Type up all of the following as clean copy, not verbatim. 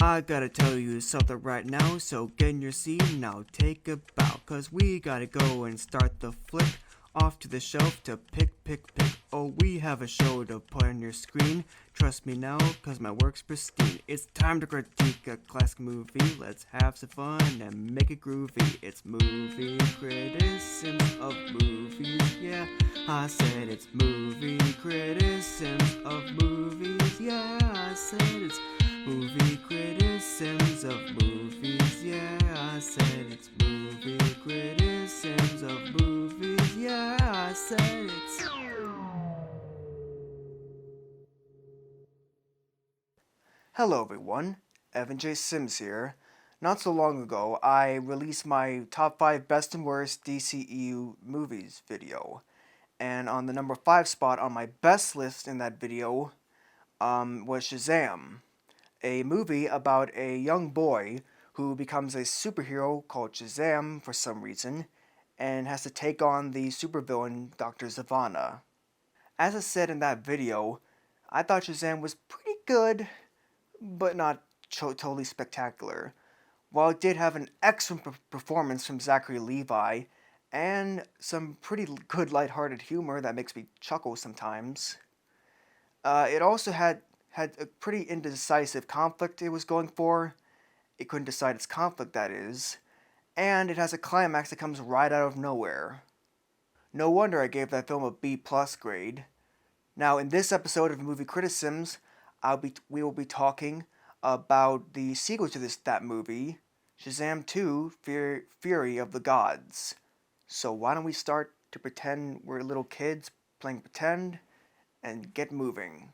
I gotta tell you something right now, so get in your seat and now take a bow. Cause we gotta go and start the flick off to the shelf to pick. Oh, we have a show to put on your screen. Trust me now, cause my work's pristine. It's time to critique a classic movie. Let's have some fun and make it groovy. It's movie criticisms of movies. Yeah, I said it's movie criticisms of movies. Yeah, I said it's movie criticisms of movies. Yeah, I said it's movie criticisms of movies. Yeah, I said it's. Hello, everyone. Evan&AudreyS here. Not so long ago, I released my top 5 best and worst DCEU movies video. And on the number 5 spot on my best list in that video was Shazam, a movie about a young boy who becomes a superhero called Shazam for some reason and has to take on the supervillain Dr. Zavanna. As I said in that video, I thought Shazam was pretty good, but not totally spectacular. While it did have an excellent performance from Zachary Levi and some pretty good lighthearted humor that makes me chuckle sometimes, it also had a pretty indecisive conflict it was going for. It couldn't decide its conflict, that is. And it has a climax that comes right out of nowhere. No wonder I gave that film a B+ grade. Now, in this episode of Movie Criticisms, we will be talking about the sequel to that movie, Shazam 2: Fury of the Gods. So why don't we start to pretend we're little kids playing pretend and get moving.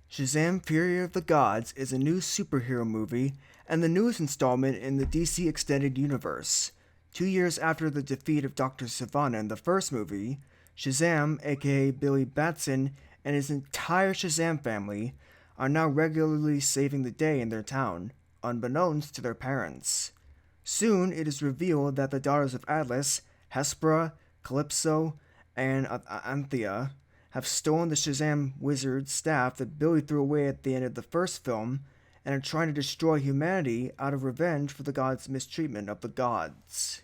Shazam Fury of the Gods is a new superhero movie and the newest installment in the DC Extended Universe. 2 years after the defeat of Dr. Sivana in the first movie, Shazam, aka Billy Batson, and his entire Shazam family are now regularly saving the day in their town, unbeknownst to their parents. Soon it is revealed that the daughters of Atlas, Hespera, Calypso, and Anthea, have stolen the Shazam wizard's staff that Billy threw away at the end of the first film and are trying to destroy humanity out of revenge for the gods' mistreatment of the gods.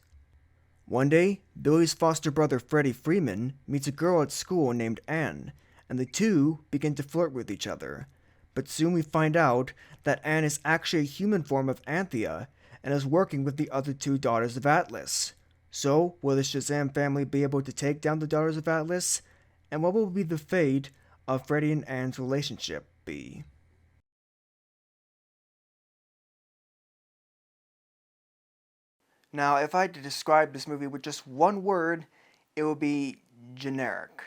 One day, Billy's foster brother Freddie Freeman meets a girl at school named Anne, and the two begin to flirt with each other. But soon we find out that Anne is actually a human form of Anthea and is working with the other two daughters of Atlas. So, will the Shazam family be able to take down the daughters of Atlas? And what will be the fate of Freddie and Anne's relationship be? Now, if I had to describe this movie with just one word, it would be generic.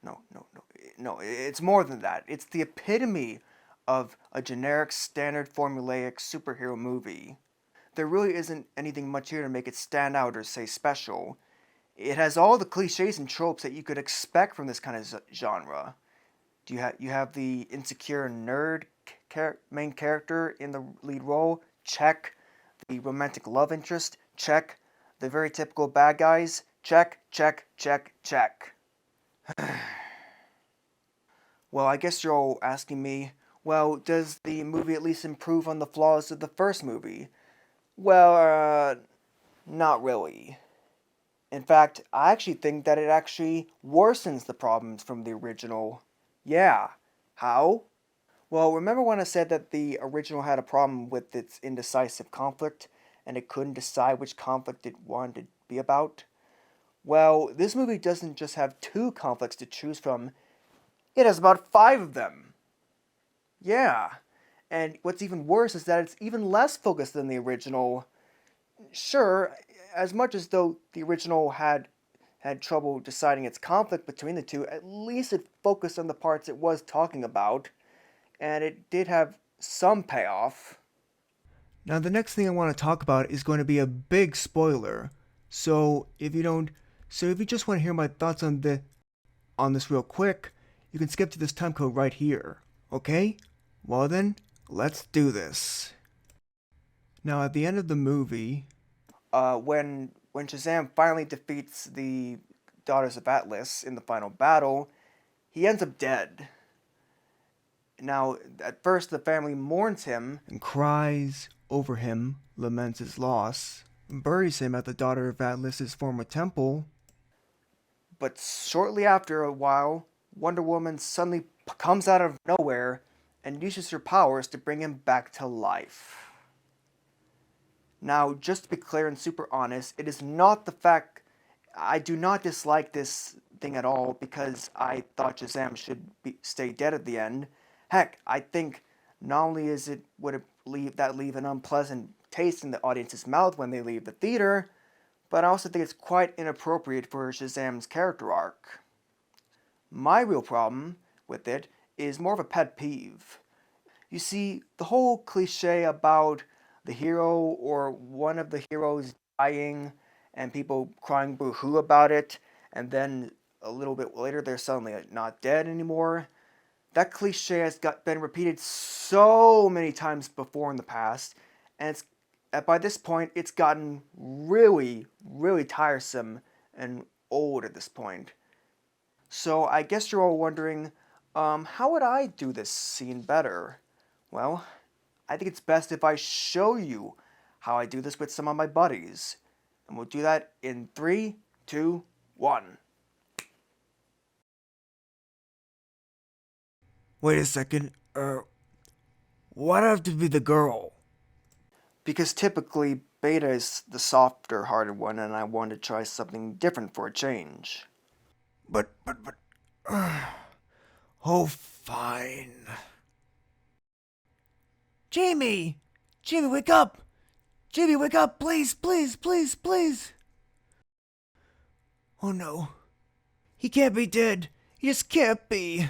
No, it's more than that. It's the epitome of a generic, standard, formulaic superhero movie. There really isn't anything much here to make it stand out or say special. It has all the cliches and tropes that you could expect from this kind of genre. You have the insecure nerd main character in the lead role? Check. The romantic love interest? Check. The very typical bad guys? Check. Well, I guess you're all asking me, well, does the movie at least improve on the flaws of the first movie? Well, not really. In fact, I actually think that it actually worsens the problems from the original. Yeah. How? Well, remember when I said that the original had a problem with its indecisive conflict, and it couldn't decide which conflict it wanted to be about? Well, this movie doesn't just have 2 conflicts to choose from, it has about 5 of them. Yeah. And what's even worse is that it's even less focused than the original. Sure, as much as though the original had trouble deciding its conflict between the two, at least it focused on the parts it was talking about, and it did have some payoff. Now, the next thing I want to talk about is going to be a big spoiler. So if you just want to hear my thoughts on this real quick, you can skip to this time code right here. Okay? Well then, let's do this. Now, at the end of the movie, when Shazam finally defeats the Daughters of Atlas in the final battle, he ends up dead. Now, at first, the family mourns him and cries over him, laments his loss, and buries him at the daughter of Atlas's former temple. But shortly after a while, Wonder Woman suddenly comes out of nowhere and uses her powers to bring him back to life. Now, just to be clear and super honest, it is not the fact I do not dislike this thing at all because I thought Shazam should stay dead at the end. Heck, I think not only would it leave an unpleasant taste in the audience's mouth when they leave the theater, but I also think it's quite inappropriate for Shazam's character arc. My real problem with it is more of a pet peeve. You see, the whole cliche about the hero or one of the heroes dying and people crying boo-hoo about it, and then a little bit later they're suddenly not dead anymore. That cliche has been repeated so many times before in the past, and by this point it's gotten really, really tiresome and old at this point. So I guess you're all wondering, how would I do this scene better? Well, I think it's best if I show you how I do this with some of my buddies. And we'll do that in 3, 2, 1. Wait a second, why'd I have to be the girl? Because typically, Beta is the softer hearted one, and I wanted to try something different for a change. But, oh, fine. Jamie! Jamie, wake up! Jamie, wake up! Please, please, please, please! Oh no. He can't be dead. He just can't be.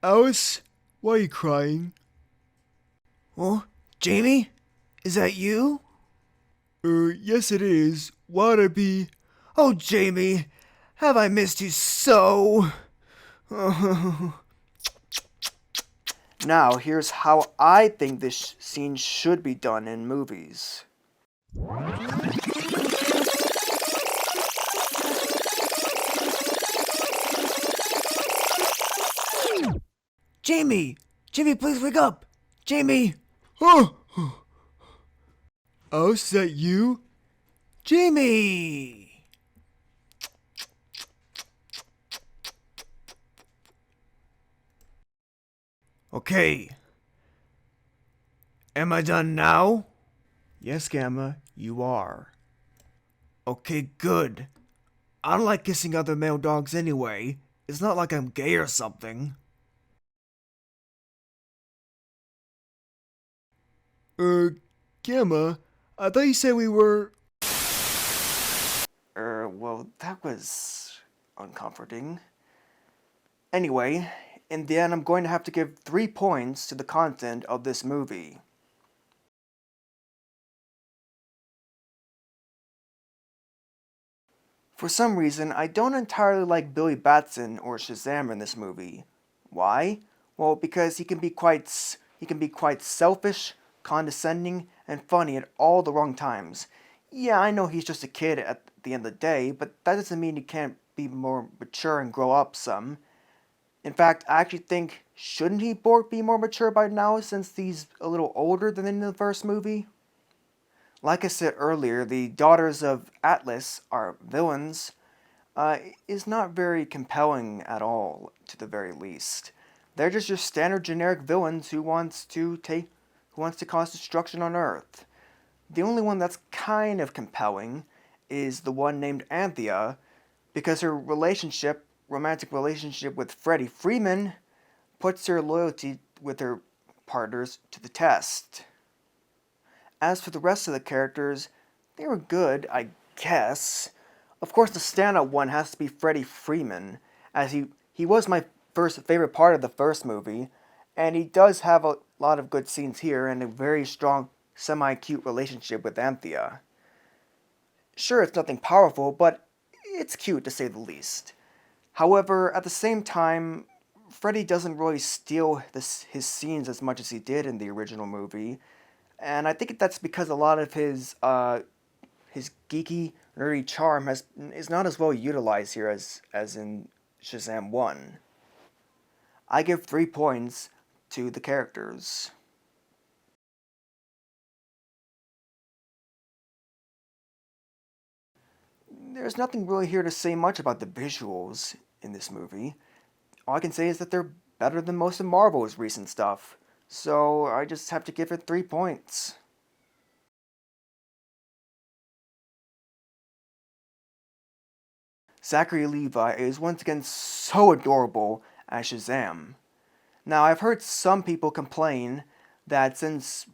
Alice? Why are you crying? Oh, Jamie? Is that you? Yes it is. Why'd I be? Oh, Jamie! Have I missed you so? Now, here's how I think this scene should be done in movies. Jamie! Jamie, please wake up! Jamie! Oh! Oh, is that you? Jamie! Okay. Am I done now? Yes, Gamma, you are. Okay, good. I don't like kissing other male dogs anyway. It's not like I'm gay or something. Gamma, I thought you said we were... Well, that was uncomforting. Anyway, in the end, I'm going to have to give 3 points to the content of this movie. For some reason, I don't entirely like Billy Batson or Shazam in this movie. Why? Well, because he can be quite selfish, condescending, and funny at all the wrong times. Yeah, I know he's just a kid at the end of the day, but that doesn't mean he can't be more mature and grow up some. In fact, I actually think, shouldn't he be more mature by now since he's a little older than in the first movie? Like I said earlier, the daughters of Atlas are villains, is not very compelling at all, to the very least. They're just your standard generic villains who wants to cause destruction on Earth. The only one that's kind of compelling is the one named Anthea, because her romantic relationship with Freddie Freeman puts her loyalty with her partners to the test. As for the rest of the characters, they were good, I guess. Of course, the standout one has to be Freddie Freeman, as he was my favorite part of the first movie, and he does have a lot of good scenes here and a very strong, semi-cute relationship with Anthea. Sure, it's nothing powerful, but it's cute to say the least. However, at the same time, Freddie doesn't really steal his scenes as much as he did in the original movie, And I think that's because a lot of his geeky, nerdy charm is not as well utilized here as in Shazam 1. I give 3 points to the characters. There's nothing really here to say much about the visuals in this movie. All I can say is that they're better than most of Marvel's recent stuff. So I just have to give it 3 points. Zachary Levi is once again so adorable as Shazam. Now, I've heard some people complain that since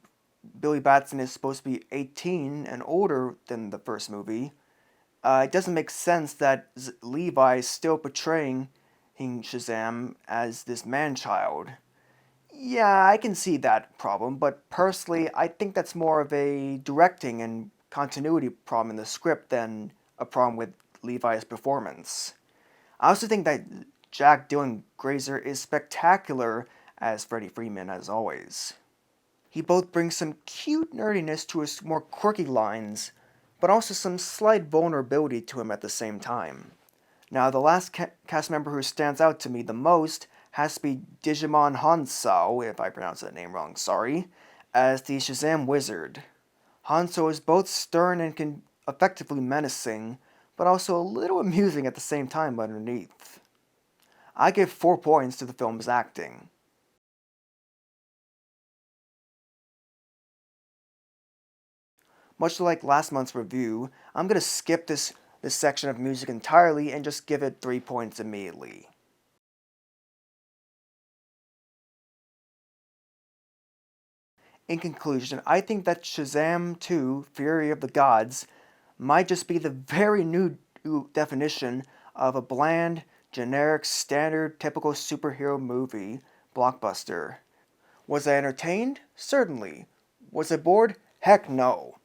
Billy Batson is supposed to be 18 and older than the first movie, it doesn't make sense that Levi is still portraying Shazam as this man-child. Yeah, I can see that problem, but personally, I think that's more of a directing and continuity problem in the script than a problem with Levi's performance. I also think that Jack Dylan Grazer is spectacular as Freddie Freeman, as always. He both brings some cute nerdiness to his more quirky lines, but also some slight vulnerability to him at the same time. Now, the last cast member who stands out to me the most has to be Digimon Hansao, if I pronounced that name wrong, sorry, as the Shazam Wizard. Hanzo is both stern and effectively menacing, but also a little amusing at the same time underneath. I give 4 points to the film's acting. Much like last month's review, I'm going to skip this section of music entirely and just give it 3 points immediately. In conclusion, I think that Shazam 2 Fury of the Gods might just be the very new definition of a bland, generic, standard, typical superhero movie blockbuster. Was I entertained? Certainly. Was I bored? Heck no.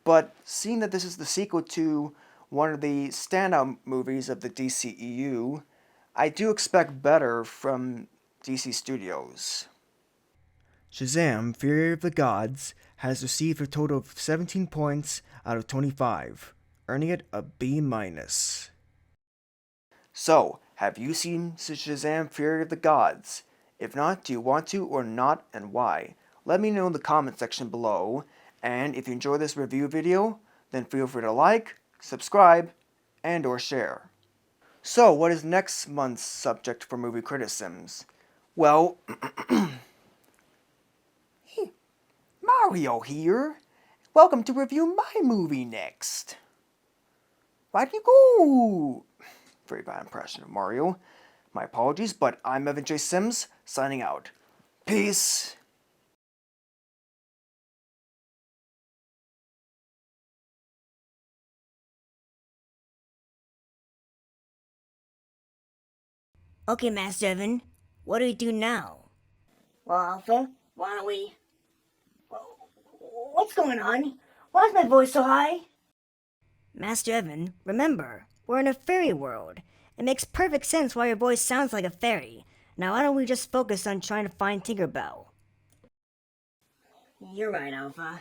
But seeing that this is the sequel to one of the standout movies of the DCEU, I do expect better from DC Studios. Shazam! Fury of the Gods has received a total of 17 points out of 25, earning it a B-. So, have you seen Shazam! Fury of the Gods? If not, do you want to or not, and why? Let me know in the comment section below, and if you enjoyed this review video, then feel free to like, subscribe, and or share. So, what is next month's subject for movie criticisms? Well, Mario here. Welcome to review my movie next. Why'd you go? Very bad impression of Mario. My apologies, but I'm Evan&AudreyS, signing out. Peace. Okay, Master Evan, what do we do now? Well, Alpha, why don't we... What's going on? Why is my voice so high? Master Evan, remember, we're in a fairy world. It makes perfect sense why your voice sounds like a fairy. Now why don't we just focus on trying to find Tinkerbell? You're right, Alpha.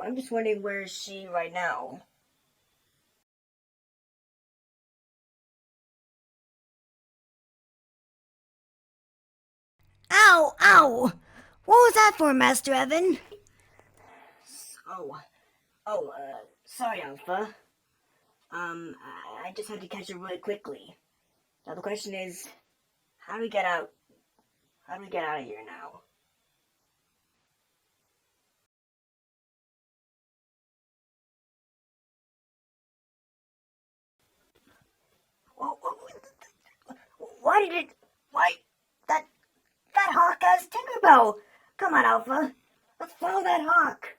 I'm just wondering where is she right now? Ow! Ow! What was that for, Master Evan? Oh, sorry, Alpha. I just had to catch it really quickly. Now the question is, how do we get out? How do we get out of here now? Why did it? Why that hawk has Tinkerbell? Come on, Alpha. Let's follow that hawk.